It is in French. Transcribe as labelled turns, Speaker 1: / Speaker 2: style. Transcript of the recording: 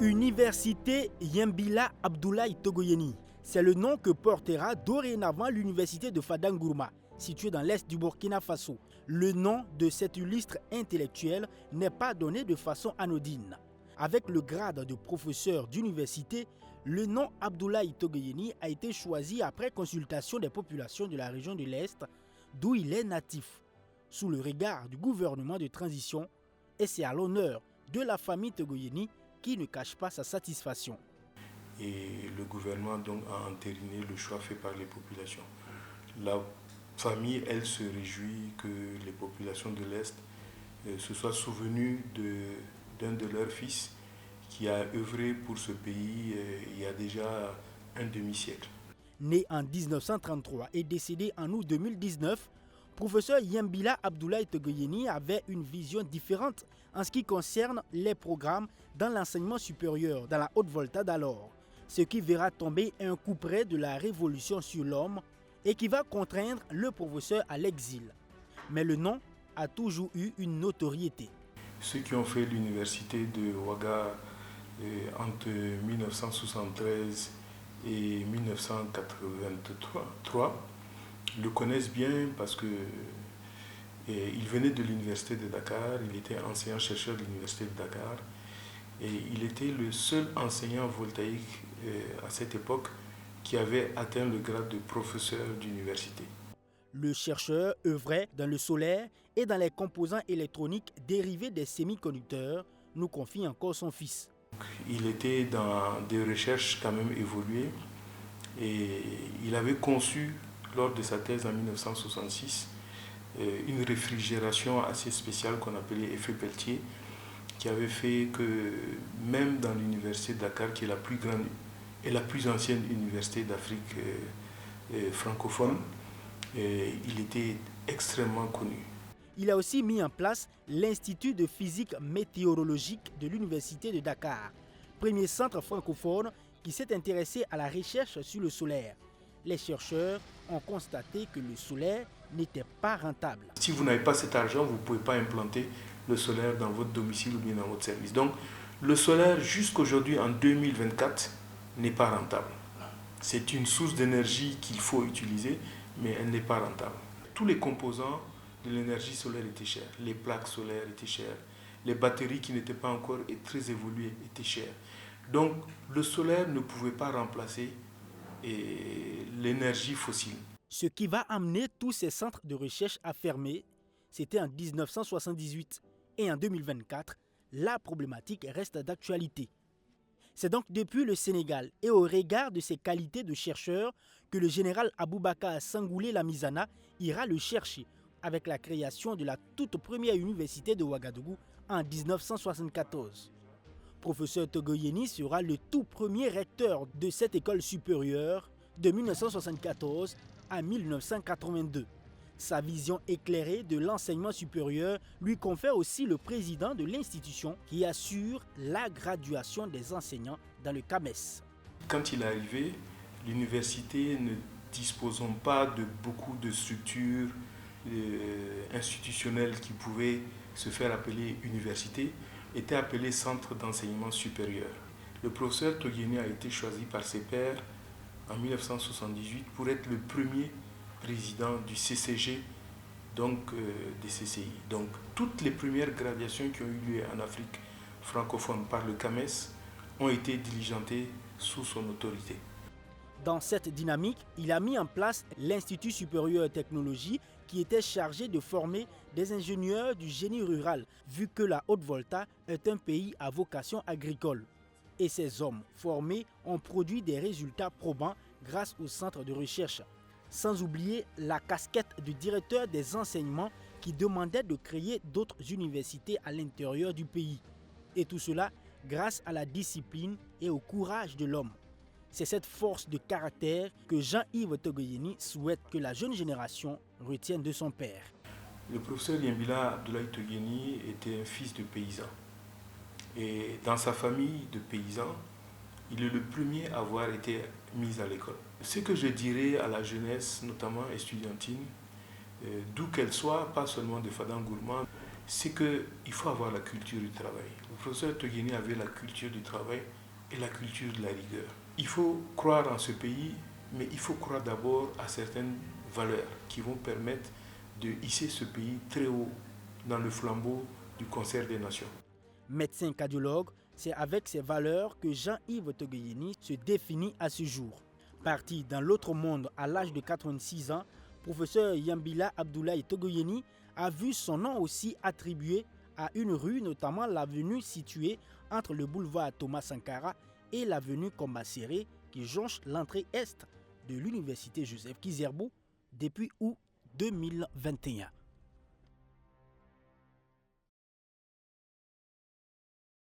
Speaker 1: Université Yembila Abdoulaye Togoyeni. C'est le nom que portera dorénavant l'université de Fadangurma, située dans l'est du Burkina Faso. Le nom de cet illustre intellectuel n'est pas donné de façon anodine. Avec le grade de professeur d'université, le nom Abdoulaye Togoyeni a été choisi après consultation des populations de la région de l'Est, d'où il est natif, sous le regard du gouvernement de transition, et c'est à l'honneur de la famille Togoyeni qui ne cache pas sa satisfaction.
Speaker 2: Et le gouvernement donc a entériné le choix fait par les populations. La famille, elle, se réjouit que les populations de l'Est se soient souvenues d'un de leurs fils qui a œuvré pour ce pays il y a déjà un demi-siècle.
Speaker 1: Né en 1933 et décédé en août 2019, professeur Yembila Abdoulaye Togoyeni avait une vision différente en ce qui concerne les programmes dans l'enseignement supérieur dans la Haute-Volta d'alors, ce qui verra tomber un coup près de la révolution sur l'homme et qui va contraindre le professeur à l'exil. Mais le nom a toujours eu une notoriété.
Speaker 2: Ceux qui ont fait l'université de Ouaga entre 1973 et 1983 le connaissent bien parce que il venait de l'université de Dakar, il était enseignant-chercheur de l'université de Dakar et il était le seul enseignant voltaïque à cette époque qui avait atteint le grade de professeur d'université.
Speaker 1: Le chercheur œuvrait dans le solaire et dans les composants électroniques dérivés des semi-conducteurs, nous confie encore son fils.
Speaker 2: Il était dans des recherches quand même évoluées et il avait conçu lors de sa thèse en 1966 une réfrigération assez spéciale qu'on appelait effet Peltier, qui avait fait que même dans l'université de Dakar, qui est la plus grande et la plus ancienne université d'Afrique francophone, il était extrêmement connu.
Speaker 1: Il a aussi mis en place l'Institut de physique météorologique de l'Université de Dakar, premier centre francophone qui s'est intéressé à la recherche sur le solaire. Les chercheurs ont constaté que le solaire n'était pas rentable.
Speaker 2: Si vous n'avez pas cet argent, vous ne pouvez pas implanter le solaire dans votre domicile ou bien dans votre service. Donc, le solaire, jusqu'aujourd'hui, en 2024, n'est pas rentable. C'est une source d'énergie qu'il faut utiliser, mais elle n'est pas rentable. Tous les composants de l'énergie solaire étaient chers. Les plaques solaires étaient chères. Les batteries qui n'étaient pas encore très évoluées étaient chères. Donc, le solaire ne pouvait pas remplacer l'énergie fossile.
Speaker 1: Ce qui va amener tous ces centres de recherche à fermer, c'était en 1978. Et en 2024, la problématique reste d'actualité. C'est donc depuis le Sénégal et au regard de ses qualités de chercheur que le général Aboubakar Sangoulé Lamizana ira le chercher avec la création de la toute première université de Ouagadougou en 1974. Professeur Togoyeni sera le tout premier recteur de cette école supérieure de 1974 à 1982. Sa vision éclairée de l'enseignement supérieur lui confère aussi le président de l'institution qui assure la graduation des enseignants dans le CAMES.
Speaker 2: Quand il est arrivé, l'université ne disposant pas de beaucoup de structures institutionnelles qui pouvaient se faire appeler université, était appelé centre d'enseignement supérieur. Le professeur Togoyeni a été choisi par ses pairs en 1978 pour être le premier président du CCG, donc des CCI. Donc toutes les premières graduations qui ont eu lieu en Afrique francophone par le CAMES ont été diligentées sous son autorité.
Speaker 1: Dans cette dynamique, il a mis en place l'Institut supérieur de technologie qui était chargé de former des ingénieurs du génie rural, vu que la Haute-Volta est un pays à vocation agricole. Et ces hommes formés ont produit des résultats probants grâce au centre de recherche. Sans oublier la casquette du directeur des enseignements qui demandait de créer d'autres universités à l'intérieur du pays. Et tout cela grâce à la discipline et au courage de l'homme. C'est cette force de caractère que Jean-Yves Togoyeni souhaite que la jeune génération retienne de son père.
Speaker 2: Le professeur Yembila Abdoulaye Togoyeni était un fils de paysan. Et dans sa famille de paysans, il est le premier à avoir été mis à l'école. Ce que je dirais à la jeunesse, notamment estudiantine, d'où qu'elle soit, pas seulement de Fadangurma, c'est qu'il faut avoir la culture du travail. Vous professeur Togueni avait la culture du travail et la culture de la rigueur. Il faut croire en ce pays, mais il faut croire d'abord à certaines valeurs qui vont permettre de hisser ce pays très haut dans le flambeau du concert des nations.
Speaker 1: Médecin cardiologue, c'est avec ces valeurs que Jean-Yves Togueni se définit à ce jour. Parti dans l'autre monde à l'âge de 86 ans, professeur Yambila Abdoulaye Togueni a vu son nom aussi attribué à une rue, notamment l'avenue située entre le boulevard Thomas Sankara et l'avenue Kombasséré qui jonche l'entrée est de l'université Joseph Kizerbo depuis août 2021.